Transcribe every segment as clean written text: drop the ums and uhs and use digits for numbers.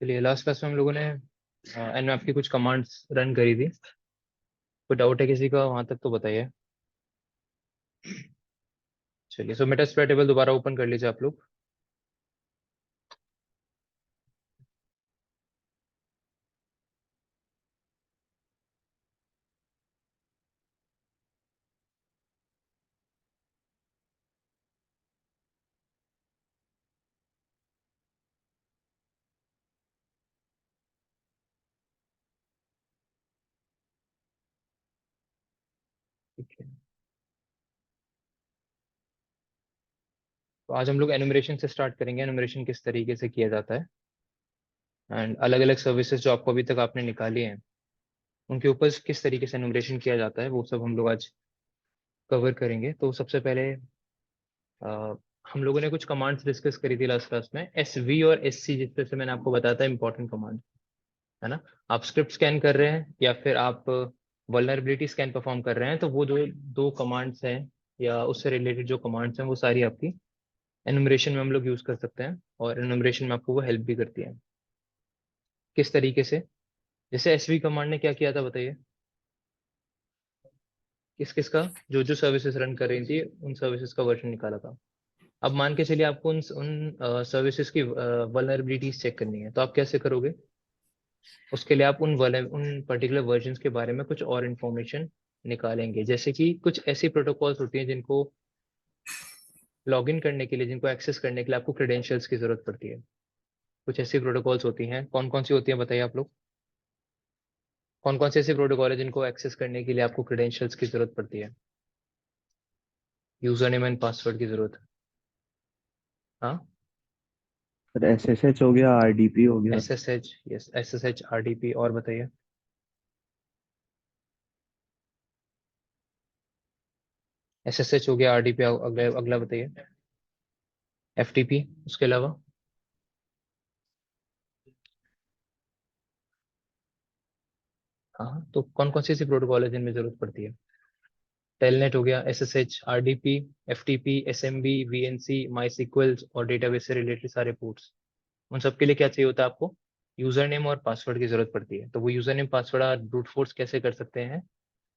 चलिए, last class में हम लोगों ने nmap की कुछ कमांड्स रन करी थी। कोई डाउट है किसी का वहां तक तो बताइए। चलिए, सो मेटास्प्लोइट टेबल दोबारा ओपन कर लीजिए आप लोग। ठीक है, तो आज हम लोग एनुमरेशन से स्टार्ट करेंगे। एनुमरेशन किस तरीके से किया जाता है एंड अलग अलग सर्विसेज जो आपको अभी तक आपने निकाली हैं उनके ऊपर किस तरीके से एनुमरेशन किया जाता है, वो सब हम लोग आज कवर करेंगे। तो सबसे पहले अ, हम लोगों ने कुछ कमांड्स डिस्कस करी थी लास्ट क्लास में, एस वी और एस सी, जिस तरह से मैंने आपको बताया था इंपॉर्टेंट कमांड, है ना। आप स्क्रिप्ट स्कैन कर रहे हैं या फिर आप वल्नरेबिलिटी स्कैन परफॉर्म कर रहे हैं, तो वो जो दो कमांड्स हैं या उससे रिलेटेड जो कमांड्स हैं वो सारी आपकी एनुमरेशन में हम लोग यूज कर सकते हैं, और एनुमरेशन में आपको वो हेल्प भी करती है। किस तरीके से? जैसे एसवी कमांड ने क्या किया था बताइए। किस किस का, जो जो सर्विसेज रन कर रही थी उन सर्विसेज का वर्जन निकाला था। अब मान के चलिए आपको उन सर्विसेज की वल्नरेबिलिटीज चेक करनी है, तो आप कैसे करोगे? उसके लिए आप उन पर्टिकुलर वर्जन्स के बारे में कुछ और इन्फॉर्मेशन निकालेंगे। जैसे कि कुछ ऐसी प्रोटोकॉल्स होती हैं जिनको लॉग इन करने के लिए, जिनको एक्सेस करने के लिए आपको क्रेडेंशियल्स की जरूरत पड़ती है। कुछ ऐसी प्रोटोकॉल्स होती हैं, कौन कौन सी होती हैं बताइए आप लोग। कौन कौन से ऐसे प्रोटोकॉल है जिनको एक्सेस करने के लिए आपको क्रेडेंशियल्स की जरूरत पड़ती है? यूजर नेम एंड पासवर्ड की जरूरत है। हाँ, सर SSH हो गया, RDP हो गया। S S H, yes, S S H, R D P, और बताइए। एस एस एच हो गया, आर डी पी, अगला अगला बताइए। एफ टी पी, उसके अलावा? हाँ, तो कौन कौन सी ऐसी प्रोटोकॉल है जिनमें जरूरत पड़ती है? टेलनेट हो गया, S S H, R D P, F T P, S M B, V N C, MySQLs और डेटाबेस से रिलेटेड सारे पोर्ट्स। उन सब के लिए क्या चाहिए होता है आपको? यूजर नेम और पासवर्ड की जरूरत पड़ती है। तो वो यूजर नेम पासवर्ड आप ब्रूट फोर्स कैसे कर सकते हैं,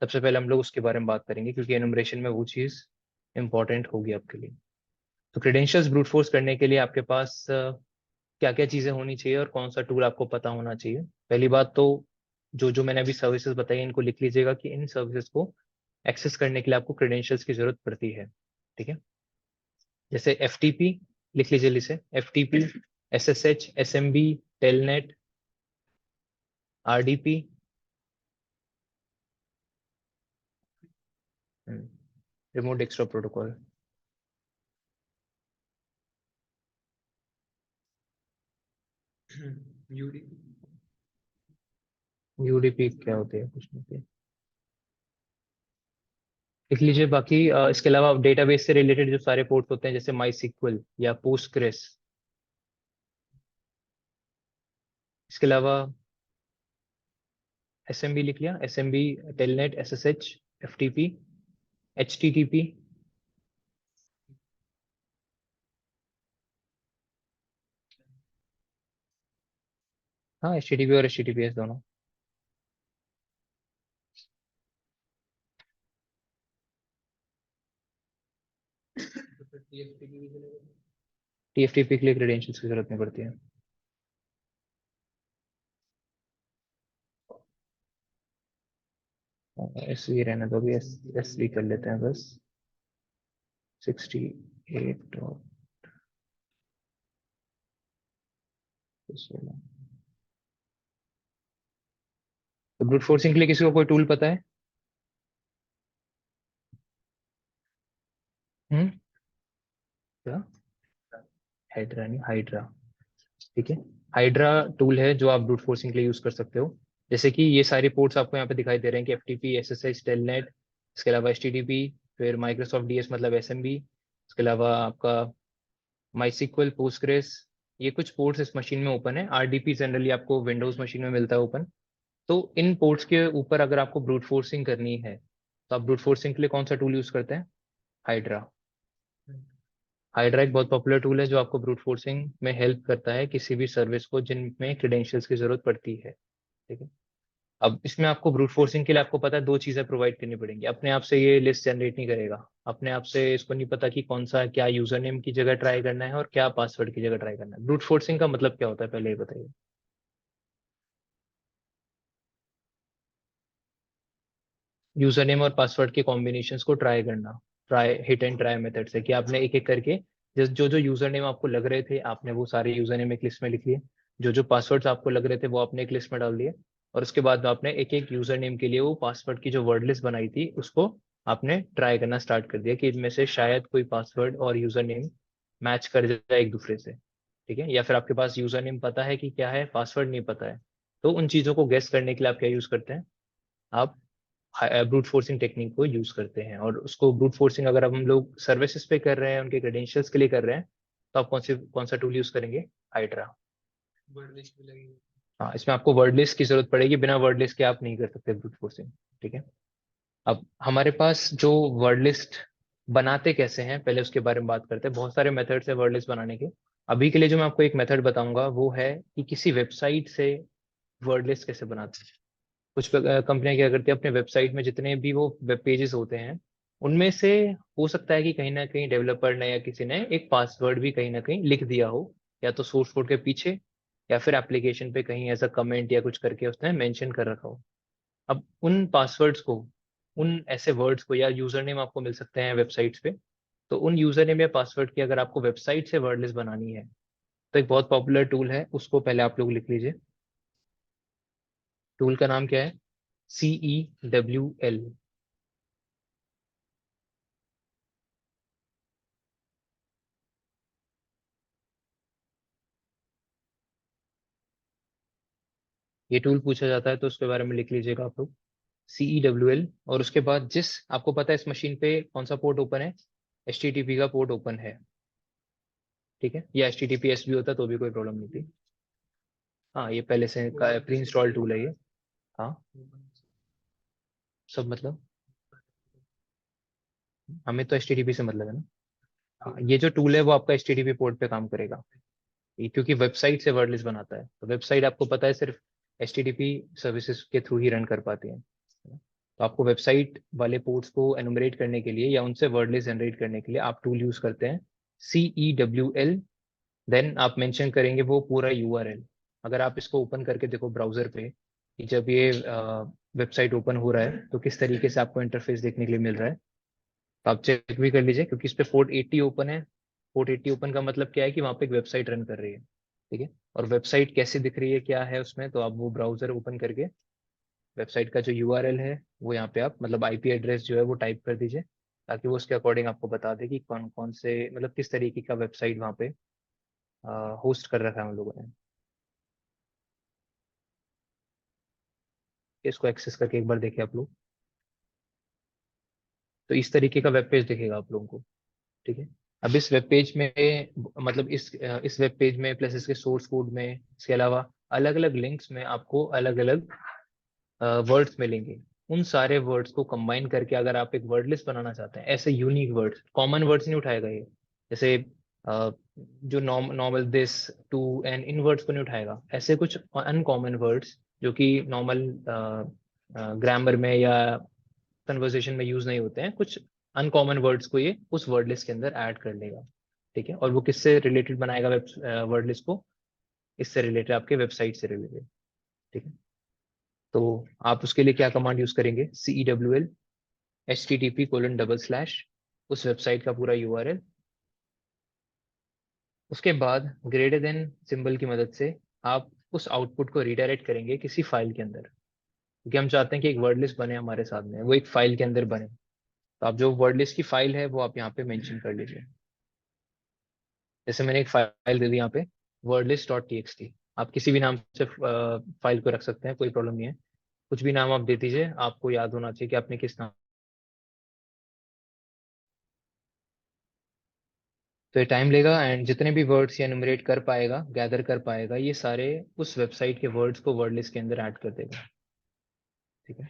सबसे पहले हम लोग उसके बारे में बात करेंगे, क्योंकि एनुमरेशन में वो चीज इंपॉर्टेंट होगी आपके लिए। तो क्रेडेंशियल्स ब्रूट फोर्स करने के लिए आपके पास क्या क्या चीजें होनी चाहिए और कौन सा टूल आपको पता होना चाहिए? पहली बात तो, जो जो मैंने अभी सर्विसेज बताई इनको लिख लीजिएगा कि इन सर्विसेज को एक्सेस करने के लिए आपको क्रेडेंशियल्स की जरूरत पड़ती है। ठीक है, जैसे एफ टी पी, लिख लीजिए इसे, F T P, S S H, S M B, telnet, R D P, remote desktop protocol. UDP क्या होती है, कुछ नहीं। लिख लीजिए। बाकी इसके अलावा डेटाबेस से रिलेटेड जो सारे पोर्ट्स होते हैं, जैसे माई सिक्वल या पोस्टग्रेस। इसके अलावा एस एम बी लिख लिया, S M B, telnet, S S H, F T P, H T T P. हाँ, एच टी टी पी और H T T P S दोनों। टी एफ टी पी के लिए credentials की जरूरत नहीं पड़ती है। एस वी रहने दो, अभी एस एस वी कर लेते हैं बस। 68 और 16। तो ब्रूट फोर्सिंग के लिए किसी को कोई टूल पता है? हम्म, क्या? हाइड्रा नहीं, हाइड्रा। ठीक है, हाइड्रा टूल है जो आप ब्रूट फोर्सिंग के लिए यूज कर सकते हो। जैसे कि ये सारे पोर्ट्स आपको यहाँ पे दिखाई दे रहे हैं कि F T P, S S H, telnet, इसके अलावा एच टी टी पी, फिर माइक्रोसॉफ्ट डी एस मतलब एस एम बी, इसके अलावा आपका माई सिक्वल, पोस्टग्रेस। ये कुछ पोर्ट्स इस मशीन में ओपन है। आर डी पी जनरली आपको विंडोज मशीन में मिलता है ओपन। तो इन पोर्ट्स के ऊपर अगर आपको ब्रूट फोर्सिंग करनी है, तो आप ब्रूट फोर्सिंग के लिए कौन सा टूल यूज करते हैं? हाइड्रा। हाइड्रा एक बहुत पॉपुलर टूल है जो आपको ब्रूट फोर्सिंग में हेल्प करता है किसी भी सर्विस को जिनमें क्रेडेंशियल्स की जरूरत पड़ती है। ठीक है। अब इसमें आपको ब्रूट फोर्सिंग के लिए आपको पता है दो चीजें प्रोवाइड करनी पड़ेंगी। अपने आप से ये लिस्ट जनरेट नहीं करेगा, अपने आप से इसको नहीं पता कि कौन सा क्या यूजर नेम की जगह ट्राई करना है और क्या पासवर्ड की जगह ट्राई करना है। ब्रूट फोर्सिंग का मतलब क्या होता है पहले ये बताइए। यूजर नेम और पासवर्ड के कॉम्बिनेशंस को ट्राई करना, try hit and try method से, कि आपने एक एक करके जो जो यूजर नेम आपको लग रहे थे आपने वो सारे यूजर नेम एक लिस्ट में लिख लिए, जो जो पासवर्ड्स आपको लग रहे थे वो आपने एक लिस्ट में डाल दिए, और उसके बाद आपने एक एक यूजर नेम के लिए वो पासवर्ड की जो वर्ड लिस्ट बनाई थी उसको आपने ट्राई करना स्टार्ट कर दिया कि इनमें से शायद कोई पासवर्ड और यूजर नेम मैच कर जाए एक दूसरे से। ठीक है। या फिर आपके पास यूजर नेम पता है कि क्या है, पासवर्ड नहीं पता है, तो उन चीजों को गेस करने के लिए आप क्या यूज करते हैं, आप ब्रूट फोर्सिंग टेक्निक को यूज करते हैं। और उसको ब्रूट फोर्सिंग अगर अब हम लोग सर्विसेज पे कर रहे हैं, उनके क्रेडेंशियल्स के लिए कर रहे हैं, तो आप कौन सा टूल यूज करेंगे, हाइड्रा। वर्ड लिस्ट भी लगेगी। हाँ, इसमें आपको वर्ड लिस्ट की जरूरत पड़ेगी, बिना वर्ड लिस्ट के आप नहीं कर सकते ब्रूट फोर्सिंग। ठीक है। अब हमारे पास जो वर्ड लिस्ट बनाते कैसे हैं पहले उसके बारे में बात करते हैं। बहुत सारे मेथड्स है वर्ड लिस्ट बनाने के। अभी के लिए जो मैं आपको एक मेथड बताऊंगा वो है कि किसी वेबसाइट से वर्ड लिस्ट कैसे बनाते हैं। कुछ कंपनियां क्या करती है, अपने वेबसाइट में जितने भी वो वेब पेजेस होते हैं उनमें से हो सकता है कि कहीं ना कहीं डेवलपर ने या किसी ने एक पासवर्ड भी कहीं ना कहीं लिख दिया हो, या तो सोर्स कोड के पीछे या फिर एप्लीकेशन पे कहीं ऐसा कमेंट या कुछ करके उसने मेंशन कर रखा हो। अब उन पासवर्ड्स को, उन ऐसे वर्ड्स को, या यूजर नेम आपको मिल सकते हैं वेबसाइट्स पे, तो उन यूजर नेम या पासवर्ड की अगर आपको वेबसाइट से वर्ड लिस्ट बनानी है तो एक बहुत पॉपुलर टूल है, उसको पहले आप लोग लिख लीजिए। टूल का नाम क्या है, CEWL। ये टूल पूछा जाता है तो उसके बारे में लिख लीजिएगा आप लोग, CEWL। और उसके बाद जिस आपको पता है इस मशीन पे कौन सा पोर्ट ओपन है, HTTP का पोर्ट ओपन है। ठीक है। या HTTPS भी होता तो भी कोई प्रॉब्लम नहीं थी। हाँ, ये पहले से प्री इंस्टॉल टूल है ये। हाँ, सब मतलब हमें तो HTTP से मतलब है ना। हाँ, ये जो टूल है वो आपका HTTP पोर्ट पे काम करेगा। ये क्योंकि वेबसाइट से वर्ड लिस्ट बनाता है, तो वेबसाइट आपको पता है सिर्फ HTTP सर्विसेज के थ्रू ही रन कर पाती है। तो आपको वेबसाइट वाले पोर्ट्स को एनुमरेट करने के लिए या उनसे वर्ड लिस्ट जनरेट करने के लिए आप टूल यूज करते हैं CEWL। देन आप मेंशन करेंगे वो पूरा URL। अगर आप इसको ओपन करके देखो ब्राउजर पे कि जब ये वेबसाइट ओपन हो रहा है तो किस तरीके से आपको इंटरफेस देखने के लिए मिल रहा है, तो आप चेक भी कर लीजिए क्योंकि इस पे पोर्ट 80 ओपन है। पोर्ट 80 ओपन का मतलब क्या है कि वहाँ पे एक वेबसाइट रन कर रही है। ठीक है। और वेबसाइट कैसे दिख रही है क्या है उसमें, तो आप वो ब्राउजर ओपन करके वेबसाइट का जो URL है वो यहाँ पे आप मतलब IP एड्रेस जो है वो टाइप कर दीजिए, ताकि वो उसके अकॉर्डिंग आपको बता दे कि कौन कौन से मतलब किस तरीके का वेबसाइट वहाँ पे होस्ट कर रखा है हम लोगों ने। इसको एक्सेस करके एक बार देखिए आप लोग, तो इस तरीके का वेब पेज दिखेगा आप लोगों को। ठीक है। अब इस वेब पेज में मतलब इस वेब पेज में प्लस इसके सोर्स कोड में, इसके अलावा अलग अलग लिंक्स में आपको अलग अलग वर्ड्स मिलेंगे। उन सारे वर्ड्स को कंबाइन करके अगर आप एक वर्ड लिस्ट बनाना चाहते हैं, ऐसे यूनिक वर्ड्स, कॉमन वर्ड्स नहीं उठाएगा ये, जैसे जो normal this to and in words को नहीं उठाएगा, ऐसे कुछ अनकॉमन वर्ड्स जो कि नॉर्मल ग्रामर में या कन्वर्सेशन में यूज नहीं होते हैं, कुछ अनकॉमन वर्ड्स को ये उस वर्ड लिस्ट के अंदर ऐड कर लेगा। ठीक है। और वो किससे रिलेटेड बनाएगा वेब वर्ड लिस्ट को, इससे रिलेटेड, आपके वेबसाइट से रिलेटेड। ठीक है। तो आप उसके लिए क्या कमांड यूज करेंगे, CEWL HTTP:// उस वेबसाइट का पूरा URL, उसके बाद ग्रेटर देन सिंबल की मदद से आप उस आउटपुट को रिडायरेक्ट करेंगे किसी फाइल के अंदर, क्योंकि हम चाहते हैं कि एक वर्ड लिस्ट बने हमारे सामने, वो एक फाइल के अंदर बने। तो आप जो वर्ड लिस्ट की फाइल है वो आप यहाँ पे मेंशन कर लीजिए। जैसे मैंने एक फाइल दे दी यहाँ पे, wordlist.txt। आप किसी भी नाम से फाइल को रख सकते हैं, कोई प्रॉब्लम नहीं है। कुछ भी नाम आप दे दीजिए, आपको याद होना चाहिए कि आपने किस नाम। तो ये टाइम लेगा, एंड जितने भी वर्ड्स ये एनुमरेट कर पाएगा, गैदर कर पाएगा, ये सारे उस वेबसाइट के वर्ड्स को वर्ड लिस्ट के अंदर ऐड कर देगा। ठीक है।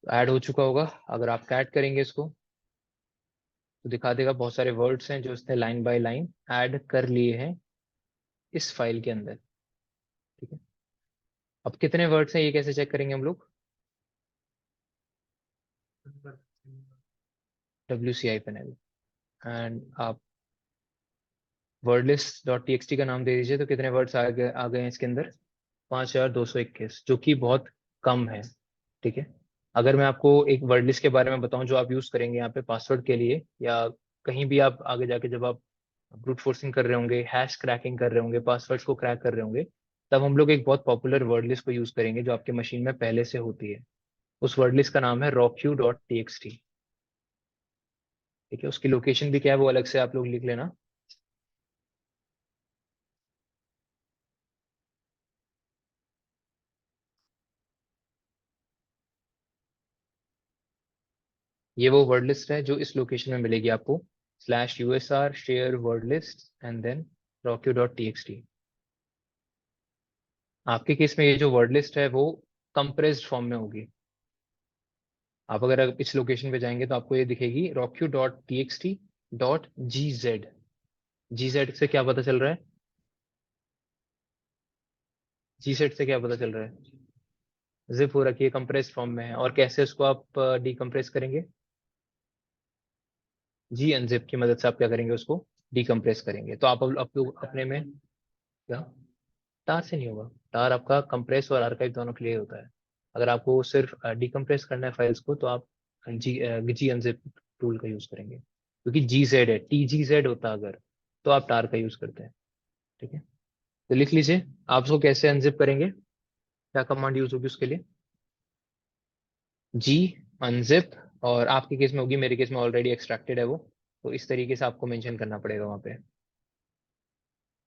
तो ऐड हो चुका होगा, अगर आप ऐड करेंगे इसको तो दिखा देगा बहुत सारे वर्ड्स हैं जो उसने लाइन बाय लाइन ऐड कर लिए हैं इस फाइल के अंदर। ठीक है, अब कितने वर्ड्स हैं ये कैसे चेक करेंगे हम लोग? WCI पैनल, एंड आप wordlist.txt का नाम दे दीजिए। तो कितने वर्ड्स आ गए हैं इसके अंदर? 5221, जो कि बहुत कम है। ठीक है, अगर मैं आपको एक वर्ड लिस्ट के बारे में बताऊं जो आप यूज करेंगे यहाँ पे पासवर्ड के लिए, या कहीं भी आप आगे जाके जब आप ब्रूट फोर्सिंग कर रहे होंगे, हैश क्रैकिंग कर रहे होंगे, पासवर्ड्स को क्रैक कर रहे होंगे, तब हम लोग एक बहुत पॉपुलर वर्ड लिस्ट को यूज करेंगे जो आपके मशीन में पहले से होती है। उस वर्ड लिस्ट का नाम है rockq.txt। ठीक है, उसकी लोकेशन भी क्या है वो अलग से आप लोग लिख लेना। ये वो वर्ड लिस्ट है जो इस लोकेशन में मिलेगी आपको, /usr share word list and then rockq.txt। आपके केस में ये जो वर्ड लिस्ट है वो कंप्रेस्ड फॉर्म में होगी। आप अगर इस लोकेशन पे जाएंगे तो आपको ये दिखेगी rockq.txt.gz। gz से क्या पता चल रहा है? gz से क्या पता चल रहा है? जिप हो रखी है, कंप्रेस्ड फॉर्म में है। और कैसे उसको आप डीकम्प्रेस करेंगे? जी अनजिप की मदद से आप क्या करेंगे, उसको डीकम्प्रेस करेंगे। तो आप लोग अपने में क्या, टार से नहीं होगा। टार आपका कंप्रेस और आर्काइव दोनों के लिए होता है। अगर आपको सिर्फ डीकम्प्रेस करना है फाइल्स को तो आप जी अनजिप टूल का यूज करेंगे, क्योंकि GZ है, TGZ होता अगर तो आप टार का यूज करते हैं। ठीक है, तो लिख लीजिए आप उसको कैसे अनजिप करेंगे, क्या कमांड यूज होगी उसके लिए? जी अनजिप, और आपके केस में होगी, मेरे केस में ऑलरेडी एक्सट्रैक्टेड है वो, तो इस तरीके से आपको मेंशन करना पड़ेगा वहां पे,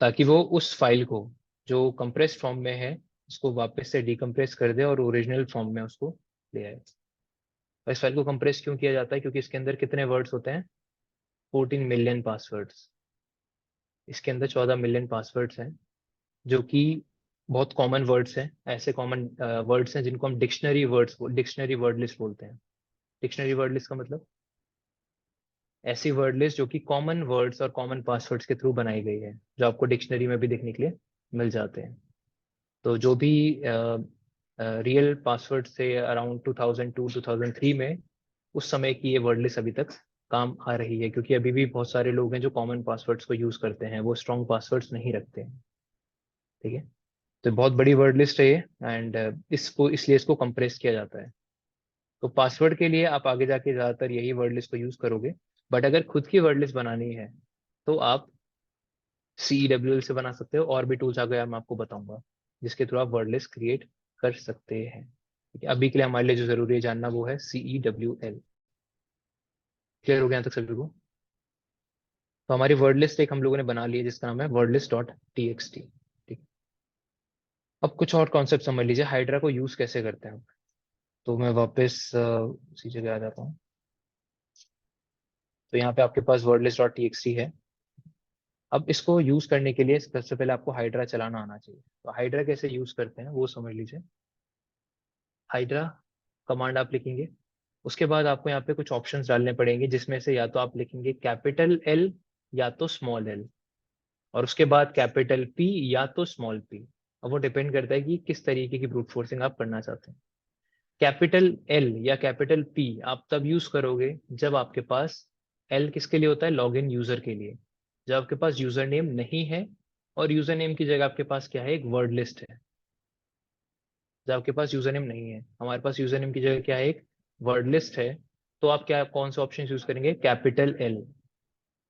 ताकि वो उस फाइल को जो कंप्रेस्ड फॉर्म में है उसको वापस से डीकम्प्रेस कर दे और ओरिजिनल फॉर्म में उसको ले आए। और इस फाइल को कंप्रेस क्यों किया जाता है? क्योंकि इसके अंदर कितने वर्ड्स होते हैं? 14 मिलियन पासवर्ड्स। इसके अंदर 14 मिलियन पासवर्ड्स हैं, जो कि बहुत कॉमन वर्ड्स हैं। ऐसे कॉमन वर्ड्स हैं जिनको हम डिक्शनरी वर्ड लिस्ट बोलते हैं। डिक्शनरी वर्ड लिस्ट का मतलब ऐसी वर्ड लिस्ट जो कि कॉमन वर्ड्स और कॉमन पासवर्ड्स के थ्रू बनाई गई है, जो आपको डिक्शनरी में भी देखने के लिए मिल जाते हैं। तो जो भी रियल पासवर्ड से अराउंड 2002 2003 में, उस समय की ये वर्ड लिस्ट अभी तक काम आ रही है, क्योंकि अभी भी बहुत सारे लोग हैं जो कॉमन पासवर्ड्स को यूज करते हैं, वो स्ट्रॉन्ग पासवर्ड्स नहीं रखते हैं। ठीक है, तो बहुत बड़ी वर्ड लिस्ट है ये, एंड इसको इसलिए इसको कंप्रेस किया जाता है। तो पासवर्ड के लिए आप आगे जाके ज्यादातर यही वर्ड लिस्ट को यूज करोगे, बट अगर खुद की वर्ड लिस्ट बनानी है तो आप CEWL से बना सकते हो, और भी टूल्स आ गए मैं आपको बताऊंगा जिसके थ्रू आप वर्ड लिस्ट क्रिएट कर सकते हैं। ठीक है, अभी के लिए हमारे लिए जो जरूरी है जानना वो है CEWL। क्लियर हो गया यहाँ तक सभी को? तो हमारी वर्ड लिस्ट एक हम लोगों ने बना ली है जिसका नाम है wordlist.txt। ठीक, अब कुछ और कॉन्सेप्ट समझ लीजिए, हाइड्रा को यूज कैसे करते हैं। तो मैं वापस उसी जगह आ जाता हूँ। तो यहाँ पे आपके पास wordlist.txt है। अब इसको यूज करने के लिए सबसे पहले आपको हाइड्रा चलाना आना चाहिए। तो हाइड्रा कैसे यूज करते हैं वो समझ लीजिए। हाइड्रा कमांड आप लिखेंगे, उसके बाद आपको यहाँ पे कुछ ऑप्शंस डालने पड़ेंगे, जिसमें से या तो आप लिखेंगे कैपिटल एल या तो स्मॉल एल, और उसके बाद कैपिटल P या तो स्मॉल p। अब वो डिपेंड करता है कि किस तरीके की ब्रूट फोर्सिंग आप करना चाहते हैं। कैपिटल एल या कैपिटल P आप तब यूज करोगे जब आपके पास, एल किसके लिए होता है? लॉग इन यूजर के लिए। जब आपके पास यूजर नेम नहीं है और यूजर नेम की जगह आपके पास क्या है? एक वर्ड लिस्ट है। जब आपके पास यूजर नेम नहीं है, हमारे पास यूजर नेम की जगह क्या है? एक वर्ड लिस्ट है। तो आप क्या, कौन सा ऑप्शन यूज करेंगे? Capital L.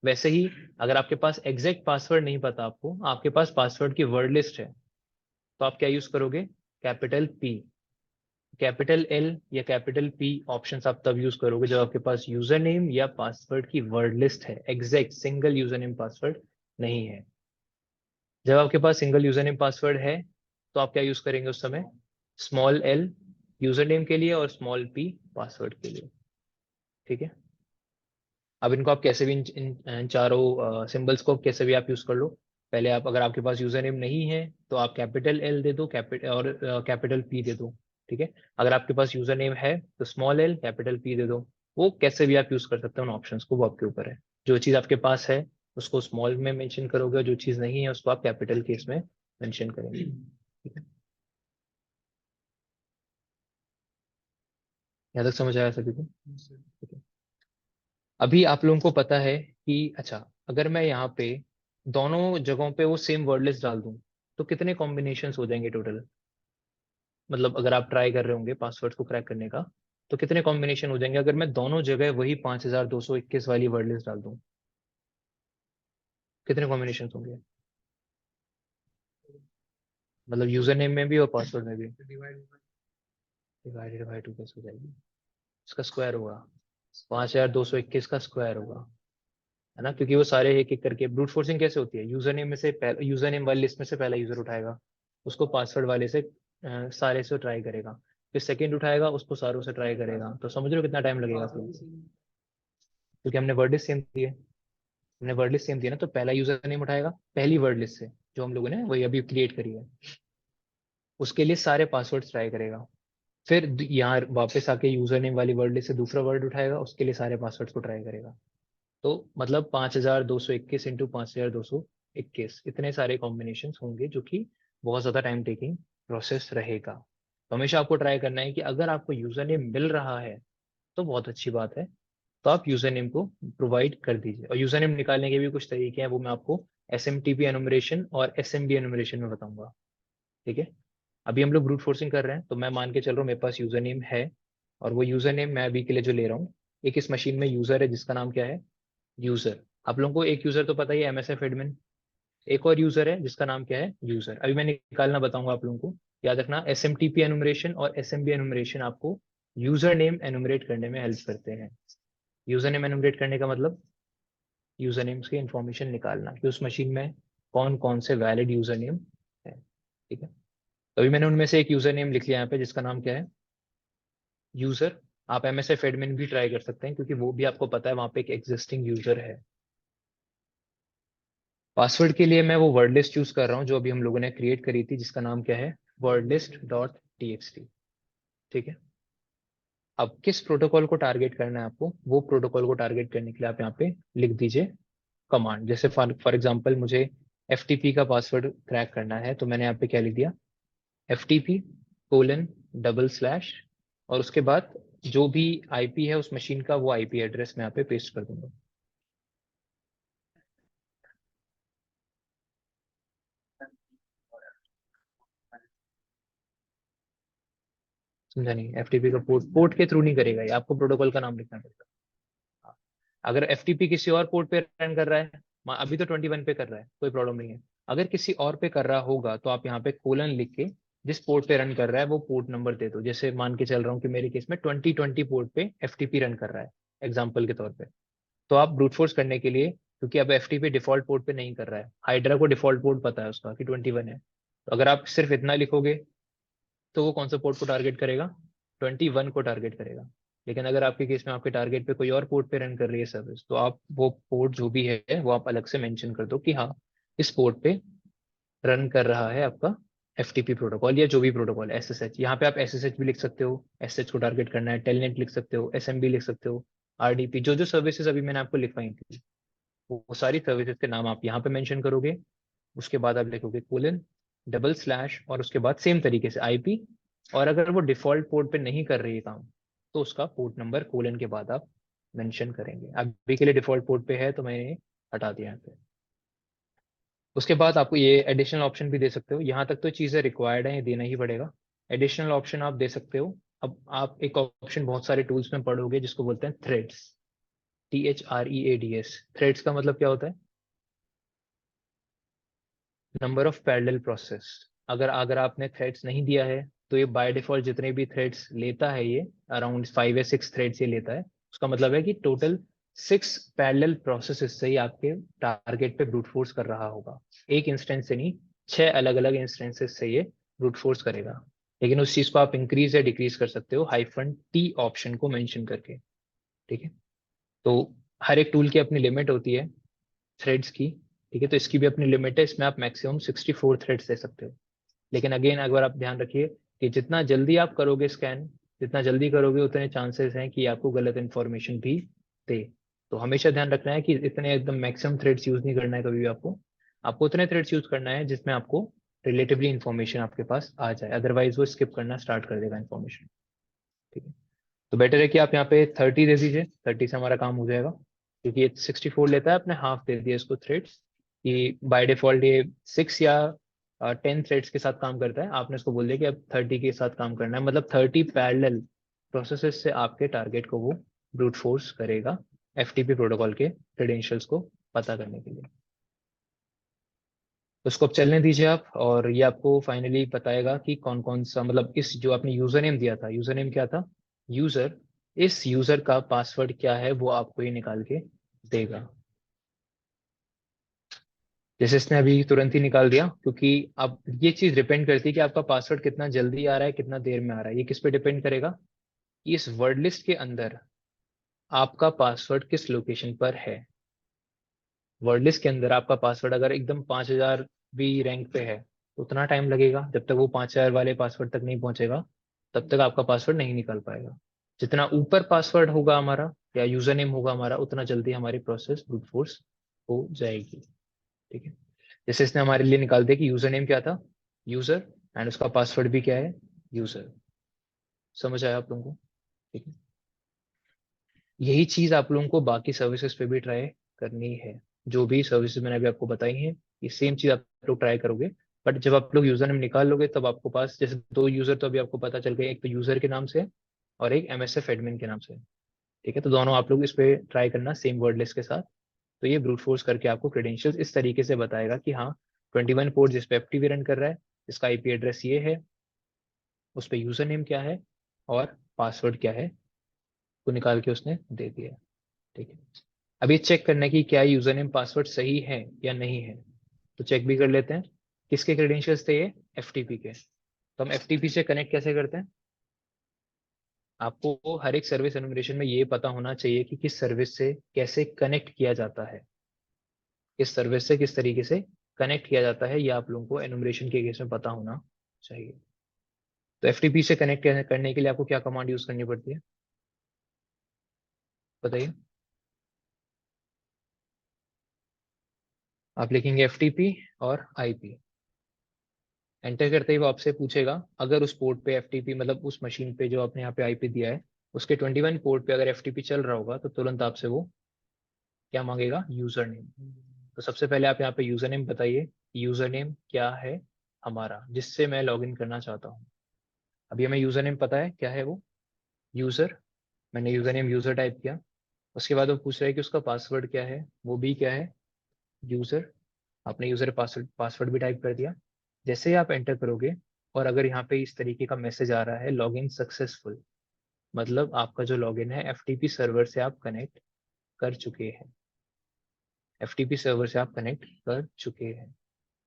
वैसे ही अगर आपके पास एग्जैक्ट पासवर्ड नहीं पता आपको, आपके पास पासवर्ड की वर्ड लिस्ट है, तो आप क्या यूज करोगे? Capital P। कैपिटल एल या कैपिटल P ऑप्शंस आप तब यूज करोगे जब आपके पास यूजर नेम या पासवर्ड की वर्ड लिस्ट है, exact single user name password नहीं है। जब आपके पास सिंगल यूजर नेम पासवर्ड है तो आप क्या यूज करेंगे उस समय? स्मॉल एल यूजर नेम के लिए और स्मॉल P पासवर्ड के लिए। ठीक है, अब इनको आप कैसे भी इन चारों सिंबल्स को कैसे भी आप यूज कर लो। पहले आप, अगर आपके पास यूजर नेम नहीं है तो आप कैपिटल एल दे दो, कैपिटल और कैपिटल P दे दो। ठीक है, अगर आपके पास यूजर नेम है तो स्मॉल एल कैपिटल P दे दो। वो कैसे भी आप यूज कर सकते हो उन ऑप्शंस को, वो आपके ऊपर है। जो चीज आपके पास है उसको स्मॉल में मेंशन करोगे, और जो चीज नहीं है उसको आप कैपिटल केस में मेंशन करेंगे। ठीक है, यहाँ तक समझ आया सभी को? ठीक है। अभी आप लोगों को पता है कि अच्छा, अगर मैं यहाँ पे दोनों जगहों पे वो सेम वर्ड लिस्ट डाल दूं तो कितने कॉम्बिनेशंस हो जाएंगे टोटल? मतलब अगर आप ट्राई कर रहे होंगे पासवर्ड को क्रैक करने का, तो कितने कॉम्बिनेशन हो जाएंगे अगर मैं दोनों जगह वही 5221 वाली वर्ड लिस्ट डाल दूं? कितने कॉम्बिनेशन होंगे? मतलब यूजर नेम में भी और पासवर्ड में भी? डिवाइडेड बाई 2 कैसे हो जाएगी? इसका स्क्वायर होगा, 5221 का स्क्वायर होगा, है ना? क्योंकि वो सारे एक एक करके ब्रूट फोर्सिंग कैसे होती है, यूजर नेम में से यूजर नेम वाली लिस्ट में से पहला यूजर उठाएगा, उसको पासवर्ड वाले से सारे से ट्राई करेगा, फिर सेकंड उठाएगा उसको सारों से ट्राई करेगा। तो समझ रहे हो कितना टाइम लगेगा फिर? क्योंकि हमने वर्ड लिस्ट सेम दी है, हमने वर्ड लिस्ट सेम दी है ना, तो पहला यूजर नेम उठाएगा पहली वर्ड लिस्ट से जो हम लोगों ने वही अभी क्रिएट करी है, उसके लिए सारे पासवर्ड ट्राई करेगा। फिर यहाँ वापस आके यूजर नेम वाली वर्ड लिस्ट से दूसरा वर्ड उठाएगा, उसके लिए सारे पासवर्ड को ट्राई करेगा। तो मतलब 5221 इंटू 5221 इतने सारे कॉम्बिनेशन होंगे, जो कि बहुत ज्यादा टाइम टेकिंग प्रोसेस रहेगा। तो हमेशा आपको ट्राई करना है कि अगर आपको यूजर नेम मिल रहा है तो बहुत अच्छी बात है, तो आप यूजर नेम को प्रोवाइड कर दीजिए। और यूजर नेम निकालने के भी कुछ तरीके हैं, वो मैं आपको SMTP एनुमरेशन और SMB एनुमरेशन में बताऊंगा। ठीक है, अभी हम लोग ब्रूट फोर्सिंग कर रहे हैं, तो मैं मान के चल रहा हूँ मेरे पास यूजर नेम है, और वो यूजर नेम मैं अभी के लिए जो ले रहा हूँ, एक इस मशीन में यूजर है जिसका नाम क्या है, यूजर। आप लोगों को एक यूजर तो पता ही है, MSF एडमिन। एक और यूजर है जिसका नाम क्या है, यूजर। अभी मैं निकालना बताऊंगा आप लोगों को, याद रखना SMTP एनुमरेशन और SMB एनुमरेशन आपको यूजर नेम एनुमरेट करने में हेल्प करते हैं। यूजर नेम एनुमरेट करने का मतलब यूजर नेम्स की इंफॉर्मेशन निकालना कि उस मशीन में कौन कौन से वैलिड यूजर नेम है। ठीक है, तो अभी मैंने उनमें से एक यूजर नेम लिख लिया यहाँ पे जिसका नाम क्या है, यूजर। आप MSF एडमिन भी ट्राई कर सकते हैं क्योंकि वो भी आपको पता है वहां पे एक एग्जिस्टिंग यूजर है। पासवर्ड के लिए मैं वो वर्ड लिस्ट चूज कर रहा हूँ जो अभी हम लोगों ने क्रिएट करी थी, जिसका नाम क्या है, wordlist.txt। ठीक है, अब किस प्रोटोकॉल को टारगेट करना है आपको, वो प्रोटोकॉल को टारगेट करने के लिए आप यहाँ पे लिख दीजिए कमांड। जैसे फॉर एग्जांपल मुझे FTP का पासवर्ड क्रैक करना है, तो मैंने यहाँ पे क्या लिख दिया, FTP:/, और उसके बाद जो भी IP है उस मशीन का, वो IP एड्रेस मैं यहाँ पे पेस्ट कर दूंगा। समझा नहीं? FTP का पोर्ट के थ्रू नहीं करेगा, ये आपको प्रोटोकॉल का नाम लिखना पड़ेगा। हाँ। अगर FTP किसी और पोर्ट पे रन कर रहा है, अभी तो 21 पे कर रहा है, कोई प्रॉब्लम नहीं है। अगर किसी और पे कर रहा होगा तो आप यहाँ पे कोलन लिख के जिस पोर्ट पे रन कर रहा है वो पोर्ट नंबर दे दो। जैसे मान के चल रहा हूँ कि मेरे केस में 2020 पोर्ट पे FTP रन कर रहा है, एग्जाम्पल के तौर पे। तो आप ब्रूट फोर्स करने के लिए, क्योंकि अब FTP डिफॉल्ट पोर्ट पे नहीं कर रहा है, हाइड्रा को डिफॉल्ट पोर्ट पता है उसका कि 21 है, तो अगर आप सिर्फ इतना लिखोगे तो वो कौन सा पोर्ट को टारगेट करेगा, 21 को टारगेट करेगा। लेकिन अगर आपके केस में आपके टारगेट पे कोई और पोर्ट पे रन कर रही है सर्विस, तो आप वो पोर्ट जो भी है वो आप अलग से मेंशन कर दो कि हाँ, इस पोर्ट पे रन कर रहा है आपका FTP प्रोटोकॉल या जो भी प्रोटोकॉल है, SSH। यहाँ पे आप SSH भी लिख सकते हो, SSH को टारगेट करना है, टेलनेट लिख सकते हो, SMB लिख सकते हो, RDP, जो जो सर्विसेज अभी मैंने आपको लिखवाई थी वो सारी सर्विसेज के नाम आप यहाँ पे मेंशन करोगे। उसके बाद आप लिखोगे :/, और उसके बाद सेम तरीके से IP। और अगर वो डिफॉल्ट पोर्ट पे नहीं कर रही है काम, तो उसका पोर्ट नंबर कोलन के बाद आप मेंशन करेंगे। अभी के लिए डिफॉल्ट पोर्ट पे है तो मैंने हटा दिया यहाँ पे। उसके बाद आपको ये एडिशनल ऑप्शन भी दे सकते हो, यहाँ तक तो चीजें रिक्वायर्ड है, ये देना ही पड़ेगा। एडिशनल ऑप्शन आप दे सकते हो। अब आप एक ऑप्शन बहुत सारे टूल्स में पढ़ोगे जिसको बोलते हैं थ्रेड्स, THREADS। थ्रेड्स का मतलब क्या होता है, नंबर ऑफ पैरेलल प्रोसेस। अगर अगर आपने थ्रेड्स नहीं दिया है तो ये बाय डिफॉल्ट जितने भी थ्रेड्स लेता है, ये अराउंड 5 या 6 थ्रेड्स ये लेता है। उसका मतलब है कि टोटल 6 पैरेलल प्रोसेस से ही आपके टारगेट पे ब्रूट फोर्स कर रहा होगा। एक इंस्टेंस से नहीं, 6 अलग अलग इंस्टेंसेस से ये ब्रूट फोर्स करेगा। लेकिन उस चीज को आप इंक्रीज या डिक्रीज कर सकते हो -T ऑप्शन को मेंशन करके। ठीक है, तो हर एक टूल की अपनी लिमिट होती है थ्रेड्स की। ठीक है, तो इसकी भी अपनी लिमिट है, इसमें आप मैक्सिमम 64 थ्रेड्स दे सकते हो। लेकिन अगेन, अगर आप ध्यान रखिए कि जितना जल्दी आप करोगे स्कैन, जितना जल्दी करोगे उतने चांसेस हैं कि आपको गलत इन्फॉर्मेशन भी दे। तो हमेशा ध्यान रखना है कि इतने एकदम मैक्सिमम थ्रेड्स यूज नहीं करना है कभी भी आपको। आपको उतने थ्रेड्स यूज करना है जिसमें आपको रिलेटिवली इन्फॉर्मेशन आपके पास आ जाए, अदरवाइज वो स्किप करना स्टार्ट कर देगा इन्फॉर्मेशन। ठीक है, तो बेटर है कि आप यहाँ पे 30 दे दीजिए, 30 से हमारा काम हो जाएगा, क्योंकि ये 64 लेता है, आपने हाफ दे दिया इसको थ्रेड्स, कि बाय डिफॉल्ट ये 6 या 10 थ्रेड्स के साथ काम करता है, आपने इसको बोल दिया कि अब 30 के साथ काम करना है, मतलब 30 पैरेलल प्रोसेसेस से आपके टारगेट को वो ब्रूट फोर्स करेगा एफटीपी प्रोटोकॉल के क्रेडेंशियल्स को पता करने के लिए। तो उसको अब चलने दीजिए आप, और ये आपको फाइनली बताएगा कि कौन कौन सा, मतलब इस जो आपने यूजर नेम दिया था, यूजर नेम क्या था, यूजर, इस यूजर का पासवर्ड क्या है वो आपको ये निकाल के देगा। जैसे इसने अभी तुरंत ही निकाल दिया, क्योंकि अब ये चीज डिपेंड करती है कि आपका पासवर्ड कितना जल्दी आ रहा है, कितना देर में आ रहा है, ये किस पे डिपेंड करेगा, कि इस वर्ड लिस्ट के अंदर आपका पासवर्ड किस लोकेशन पर है। वर्ड लिस्ट के अंदर आपका पासवर्ड अगर एकदम 5000 भी रैंक पे है तो उतना टाइम लगेगा, जब तक वो 5000 वाले पासवर्ड तक नहीं पहुंचेगा तब तक आपका पासवर्ड नहीं निकल पाएगा। जितना ऊपर पासवर्ड होगा हमारा या यूजर नेम होगा हमारा, उतना जल्दी हमारी प्रोसेस ब्रूट फोर्स हो जाएगी। ठीक है, जैसे इसने हमारे लिए निकाल दिया कि यूजर नेम क्या था, यूजर, एंड उसका पासवर्ड भी क्या है, यूजर। समझ आया आप लोगों को? ठीक है, यही चीज आप लोगों को बाकी सर्विसेज पे भी ट्राई करनी है। जो भी सर्विसेज मैंने अभी आपको बताई हैं, ये सेम चीज आप लोग ट्राई करोगे। बट जब आप लोग यूजर नेम निकाल लोगे तब आपको पास जैसे दो यूजर तो अभी आपको पता चल गए, एक तो यूजर के नाम से और एक एमएसएफ एडमिन के नाम से। ठीक है, तो दोनों आप लोग इस पे ट्राई करना सेम वर्ड लिस्ट के साथ। तो ये ब्रूट फोर्स करके आपको क्रेडेंशियल्स इस तरीके से बताएगा कि हाँ 21 पोर्ट जिस पे एफटीपी रन कर रहा है, इसका आईपी एड्रेस ये है, उस पे यूजर नेम क्या है और पासवर्ड क्या है, को निकाल के उसने दे दिया। ठीक है, अभी चेक करना है कि क्या यूजर नेम पासवर्ड सही है या नहीं है, तो चेक भी कर लेते हैं। किसके क्रेडेंशियल्स थे ये, एफटीपी के। तो हम एफटीपी से कनेक्ट कैसे करते हैं, आपको हर एक सर्विस एनुमरेशन में ये पता होना चाहिए कि किस सर्विस से कैसे कनेक्ट किया जाता है, किस सर्विस से किस तरीके से कनेक्ट किया जाता है, ये आप लोगों को एनुमरेशन के केस में पता होना चाहिए। तो एफटीपी से कनेक्ट करने के लिए आपको क्या कमांड यूज करनी पड़ती है, बताइए। आप लिखेंगे एफटीपी और आईपी, एंटर करते ही वो आपसे पूछेगा, अगर उस पोर्ट पे एफटीपी, मतलब उस मशीन पे जो आपने यहाँ पे आईपी दिया है, उसके 21 पोर्ट पे अगर एफटीपी चल रहा होगा तो तुरंत आपसे वो क्या मांगेगा, यूजर नेम। तो सबसे पहले आप यहाँ पे यूजर नेम बताइए, यूजर नेम क्या है हमारा जिससे मैं लॉगिन करना चाहता हूँ। अभी हमें यूजर नेम पता है क्या है, वो यूजर, मैंने यूजर नेम यूजर टाइप किया। उसके बाद वो पूछ रहा है कि उसका पासवर्ड क्या है, वो भी क्या है, यूजर। आपने यूजर पासवर्ड पासवर्ड भी टाइप कर दिया। जैसे ही आप एंटर करोगे और अगर यहाँ पे इस तरीके का मैसेज आ रहा है लॉगिन सक्सेसफुल, मतलब आपका जो लॉगिन है एफटीपी सर्वर से आप कनेक्ट कर चुके हैं, एफटीपी सर्वर से आप कनेक्ट कर चुके हैं।